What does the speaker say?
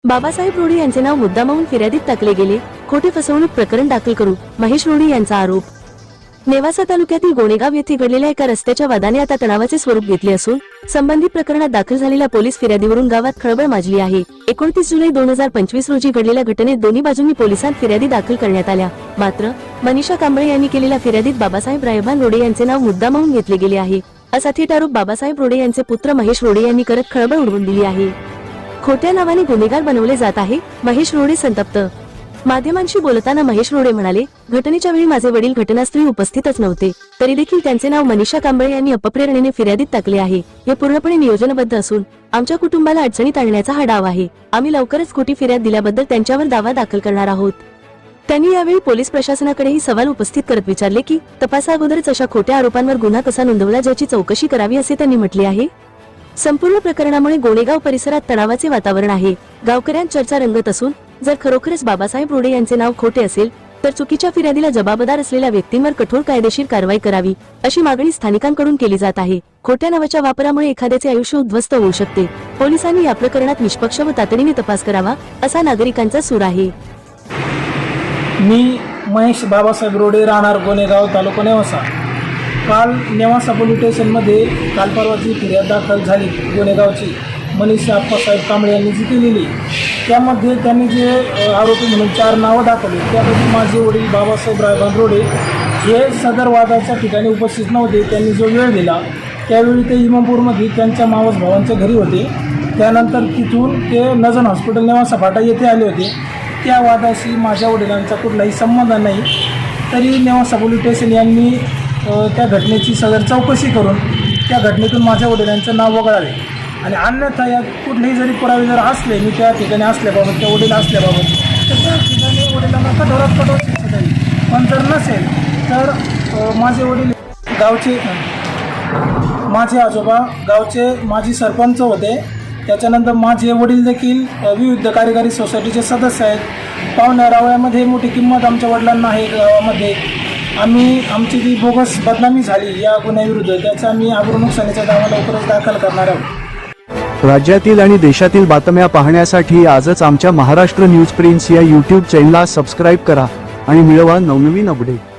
बाबासाहेब रोडे यांचे नाव मुद्दामहून फिर्यादीत टाकले गेले, खोटे फसवणूक प्रकरण दाखल करू, महेश रोडे यांचा आरोप। नेवासा तालुक्यातील गोणेगाव येथे घडलेल्या एका रस्त्याच्या वादाने आता तणावाचे स्वरूप घेतले असून संबंधित प्रकरणात दाखल झालेल्या पोलीस फिर्यादीवरून गावात खळबळ माजली आहे। 29 जुलै 2025 रोजी घडलेल्या घटनेत दोन्ही बाजूंनी पोलिसांत फिर्यादी दाखल करण्यात आल्या। मात्र मनीषा कांबळे यांनी केलेल्या फिर्यादीत बाबासाहेब रायभान रोडे यांचे नाव मुद्दामहून घेतले गेले आहे, असा थेट आरोप बाबासाहेब रोडे यांचे पुत्र महेश रोडे यांनी करत खळबळ उडवून दिली आहे। खोट्या नावाने गुन्हेगार बनवले जात आहे, महेश रोडे संतप्त। माध्यमांशी बोलताना महेश रोडे म्हणाले, घटनेच्या वेळी माझे वडील घटनास्थळी उपस्थितच नव्हते, तरी देखील त्यांचे नाव मनीषा कांबळे यांनी अपप्रेरणेने फिर्यादीत टाकले आहे। हे पूर्णपणे नियोजनबद्ध असून आमच्या कुटुंबाला अडचणीत आणण्याचा हा डाव आहे। आम्ही लवकरच खोटी फिर्याद दिल्याबद्दल त्यांच्यावर दावा दाखल करणार आहोत। त्यांनी यावेळी पोलीस प्रशासनाकडेही सवाल उपस्थित करत विचारले की तपासाअगोदरच अशा खोट्या आरोपांवर गुन्हा कसा नोंदवला, ज्याची चौकशी करावी असे त्यांनी म्हटले आहे। संपूर्ण प्रकरणामुळे गोणेगाव परिसरात तणावाचे वातावरण आहे। गावकऱ्यांत चर्चा रंगत असून जर खरोखरच बाबासाहेब रोडे यांचे नाव खोटे असेल तर चुकीच्या फिर्यादीला जबाबदार असलेल्या व्यक्तींवर कठोर कायदेशीर कारवाई करावी, अशी मागणी स्थानिकांकडून केली जात आहे। खोट्या नावाच्या वापरामुळे एखाद्याचे आयुष्य उद्ध्वस्त होऊ शकते। पोलिसांनी या प्रकरणात निष्पक्ष व तातडीने तपास करावा, असा नागरिकांचा सूर आहे। मी महेश बाबासाहेब रोडे, राहणार गोणेगाव, तालुका नेवासा। काल नेवासा पोलीस स्टेशनमध्ये काल परवाची फिर्याद दाखल झाली गोणेगावची मनीषा आप्पासाहेब कांबळे यांनी जी केलेली, त्यामध्ये त्यांनी जे आरोपी म्हणून 4 नावं दाखवली, त्यापैकी माझे वडील बाबासाहेब रायभान रोडे हे सदर वादाच्या ठिकाणी उपस्थित नव्हते। त्यांनी जो वेळ दिला त्यावेळी ते इमामपूरमध्ये त्यांच्या मावस भावांच्या घरी होते। त्यानंतर तिथून ते नजन हॉस्पिटल नेवासा फाटा येथे आले होते। त्या वादाशी माझ्या वडिलांचा कुठलाही संबंध नाही, तरी नेवासा पोलीस स्टेशन यांनी त्या घटनेची सदर चौकशी करून त्या घटनेतून माझ्या वडिलांचं नाव वगळावे आणि अन्यथा यात कुठलेही जरी पुरावे जर असले, मी त्या ठिकाणी असल्याबाबत, त्या वडील असल्याबाबत, तर त्या ठिकाणी वडिलांना कठोरात कठोर शिक्षा द्यावी। पण जर नसेल तर माझे वडील गावचे, माझे आजोबा गावचे माजी सरपंच होते। त्याच्यानंतर माझे वडील देखील विविध कार्यकारी सोसायटीचे सदस्य आहेत। पाहुण्या रावळ्यामध्ये मोठी किंमत आमच्या वडिलांना आहे गावामध्ये। आमची जी बोगस बदनामी झाली या गुन्ह्याविरुद्ध, त्याचा आम्ही आबरू नुकसानीचा दावा लवकरच दाखल करणार आहोत। राज्यातील आणि देशातील बातम्या पाहण्यासाठी आजच आमच्या महाराष्ट्र न्यूज प्रिन्स या YouTube चॅनलला सबस्क्राईब करा आणि मिळवा नवनवीन अपडेट।